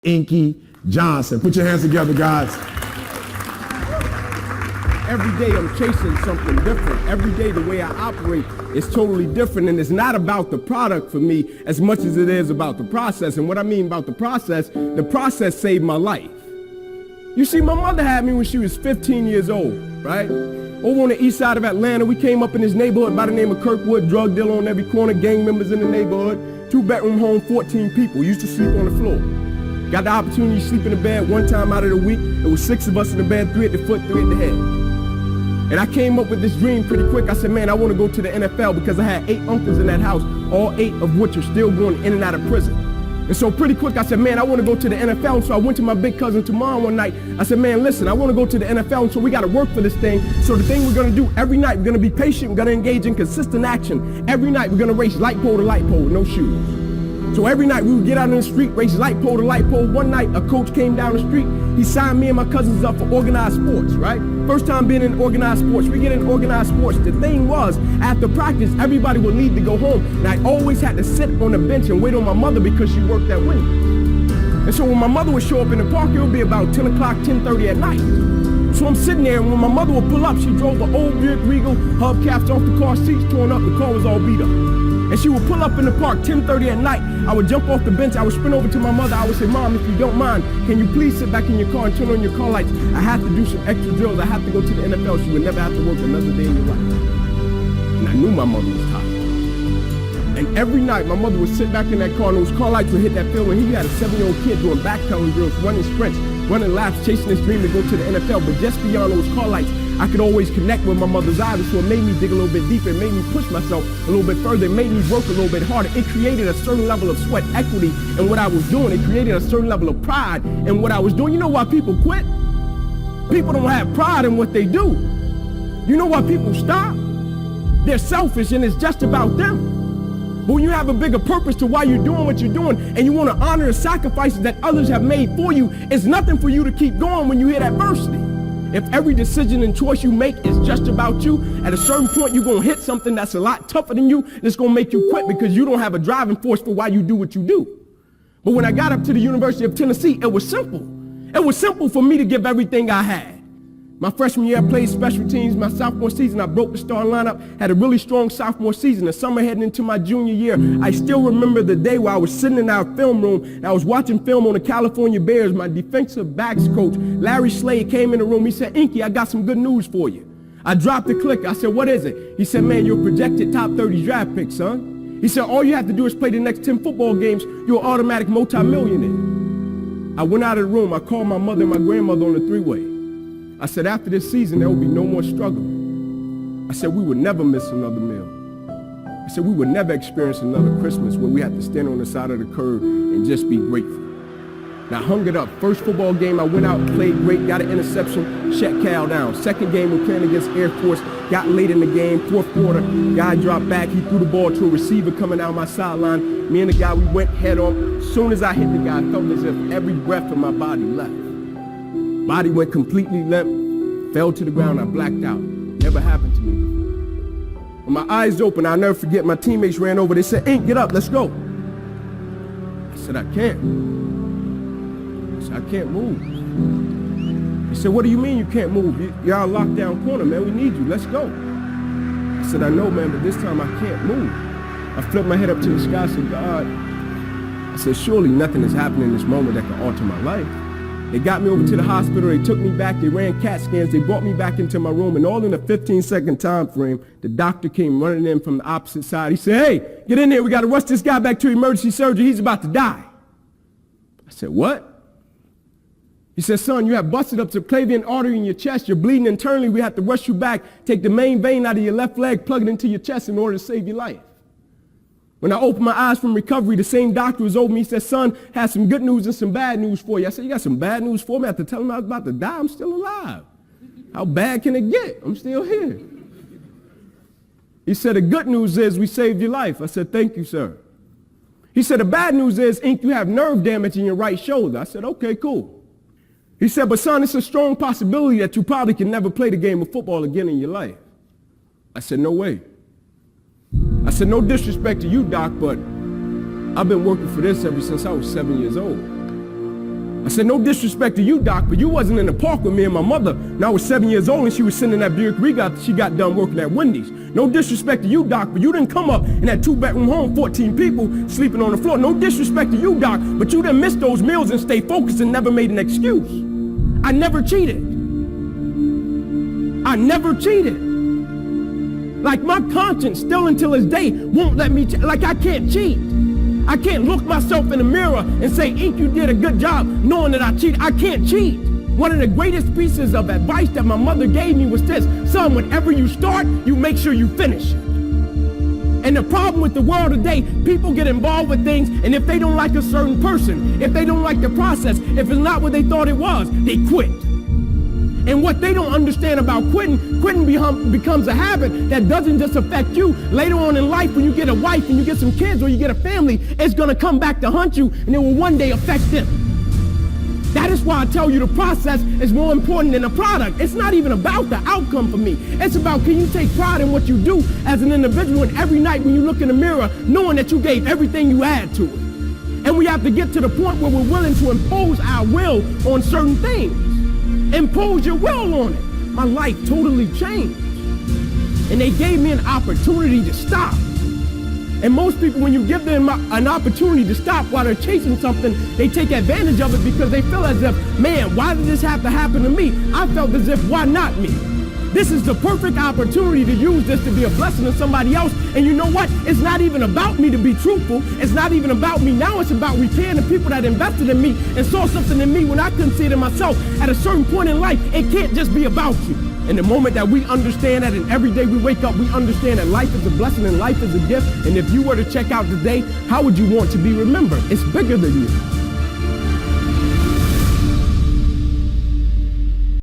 Inky Johnson. Put your hands together, guys. Every day I'm chasing something different. Every day the way I operate is totally different, and it's not about the product for me as much as it is about the process. And what I mean about the process saved my life. You see, my mother had me when she was 15 years old, right? Over on the east side of Atlanta, we came up in this neighborhood by the name of Kirkwood, drug dealer on every corner, gang members in the neighborhood, 2-bedroom home, 14 people, used to sleep on the floor. Got the opportunity to sleep in the bed one time out of the week. It was 6 of us in the bed, 3 at the foot, 3 at the head. And I came up with this dream pretty quick. I said, man, I want to go to the NFL because I had 8 uncles in that house, all 8 of which are still going in and out of prison. And so pretty quick, I said, man, I want to go to the NFL. So I went to my big cousin Tamar one night. I said, man, listen, I want to go to the NFL. So we got to work for this thing. So the thing we're going to do every night, we're going to be patient. We're going to engage in consistent action. Every night, we're going to race light pole to light pole with no shoes. So every night we would get out in the street, race light pole to light pole. One night a coach came down the street. He signed me and my cousins up for organized sports, right? First time being in organized sports. We get in organized sports. The thing was, after practice, everybody would leave to go home. And I always had to sit on the bench and wait on my mother because she worked at Wendy's. And so when my mother would show up in the park, it would be about 10 o'clock, 10:30 at night. So I'm sitting there, and when my mother would pull up, she drove an old Buick Regal, hubcaps off the car, seats torn up, the car was all beat up. And she would pull up in the park 10:30 at night. I would jump off the bench. I would sprint over to my mother. I would say, Mom, if you don't mind, can you please sit back in your car and turn on your car lights? I have to do some extra drills. I have to go to the NFL. She would never have to work another day in your life. And I knew my mother was tired. And every night, my mother would sit back in that car, and those car lights would hit that field. And he had a 7-year-old kid doing backpedaling drills, running sprints, running laps, chasing his dream to go to the NFL. But just beyond those car lights, I could always connect with my mother's eyes, so it made me dig a little bit deeper. It made me push myself a little bit further. It made me work a little bit harder. It created a certain level of sweat equity in what I was doing. It created a certain level of pride in what I was doing. You know why people quit? People don't have pride in what they do. You know why people stop? They're selfish, and it's just about them. But when you have a bigger purpose to why you're doing what you're doing, and you want to honor the sacrifices that others have made for you, it's nothing for you to keep going when you hit adversity. If every decision and choice you make is just about you, at a certain point you're going to hit something that's a lot tougher than you, and it's going to make you quit because you don't have a driving force for why you do what you do. But when I got up to the University of Tennessee, it was simple. It was simple for me to give everything I had. My freshman year, I played special teams. My sophomore season, I broke the starting lineup, had a really strong sophomore season. The summer heading into my junior year, I still remember the day where I was sitting in our film room, and I was watching film on the California Bears. My defensive backs coach, Larry Slade, came in the room. He said, Inky, I got some good news for you. I dropped the clicker. I said, what is it? He said, man, you're a projected top 30 draft pick, son. He said, all you have to do is play the next 10 football games. You're an automatic multimillionaire. I went out of the room. I called my mother and my grandmother on the three-way. I said, after this season, there will be no more struggle. I said, we would never miss another meal. I said, we would never experience another Christmas where we had to stand on the side of the curb and just be grateful. And I hung it up. First football game, I went out, played great, got an interception, shut Cal down. Second game, we're playing against Air Force, got late in the game, fourth quarter, guy dropped back, he threw the ball to a receiver coming down my sideline. Me and the guy, we went head on. As soon as I hit the guy, I felt as if every breath in my body left. Body went completely limp, fell to the ground, I blacked out. Never happened to me before. When my eyes opened, I'll never forget, my teammates ran over, they said, Ink, get up, let's go. I said, I can't. I said, I can't move. He said, what do you mean you can't move? You're on lockdown corner, man, we need you, let's go. I said, I know, man, but this time I can't move. I flipped my head up to the sky, I said, God. I said, surely nothing is happening in this moment that can alter my life. They got me over to the hospital, they took me back, they ran CAT scans, they brought me back into my room, and all in a 15-second time frame, the doctor came running in from the opposite side. He said, hey, get in here, we got to rush this guy back to emergency surgery, he's about to die. I said, what? He said, son, you have busted up the subclavian artery in your chest, you're bleeding internally, we have to rush you back, take the main vein out of your left leg, plug it into your chest in order to save your life. When I opened my eyes from recovery, the same doctor was over me. He said, son, has some good news and some bad news for you. I said, you got some bad news for me? I had to tell him I was about to die. I'm still alive. How bad can it get? I'm still here. He said, the good news is we saved your life. I said, thank you, sir. He said, the bad news is, Ink, you have nerve damage in your right shoulder. I said, okay, cool. He said, but son, it's a strong possibility that you probably can never play the game of football again in your life. I said, no way. I said, no disrespect to you, Doc, but I've been working for this ever since I was 7 years old. I said, no disrespect to you, Doc, but you wasn't in the park with me and my mother. When I was 7 years old and she was sitting in that Buick Regal, she got done working at Wendy's. No disrespect to you, Doc, but you didn't come up in that 2-bedroom home, 14 people sleeping on the floor. No disrespect to you, Doc, but you didn't miss those meals and stay focused and never made an excuse. I never cheated. I never cheated. Like my conscience still until this day won't let me, like I can't cheat. I can't look myself in the mirror and say, Inky, you did a good job knowing that I cheated. I can't cheat. One of the greatest pieces of advice that my mother gave me was this: son, whenever you start, you make sure you finish it. And the problem with the world today, people get involved with things, and if they don't like a certain person, if they don't like the process, if it's not what they thought it was, they quit. And what they don't understand about quitting becomes a habit that doesn't just affect you. Later on in life, when you get a wife and you get some kids or you get a family, it's going to come back to haunt you, and it will one day affect them. That is why I tell you the process is more important than the product. It's not even about the outcome for me. It's about, can you take pride in what you do as an individual, and every night when you look in the mirror, knowing that you gave everything you had to it. And we have to get to the point where we're willing to impose our will on certain things. Impose your will on it. My life totally changed. And they gave me an opportunity to stop. And most people, when you give them an opportunity to stop while they're chasing something, they take advantage of it because they feel as if, man, why did this have to happen to me? I felt as if, why not me? This is the perfect opportunity to use this to be a blessing to somebody else. And you know what? It's not even about me, to be truthful. It's not even about me. Now it's about repaying the people that invested in me and saw something in me when I couldn't see it in myself. At a certain point in life, it can't just be about you. And the moment that we understand that, and every day we wake up, we understand that life is a blessing and life is a gift. And if you were to check out today, how would you want to be remembered? It's bigger than you.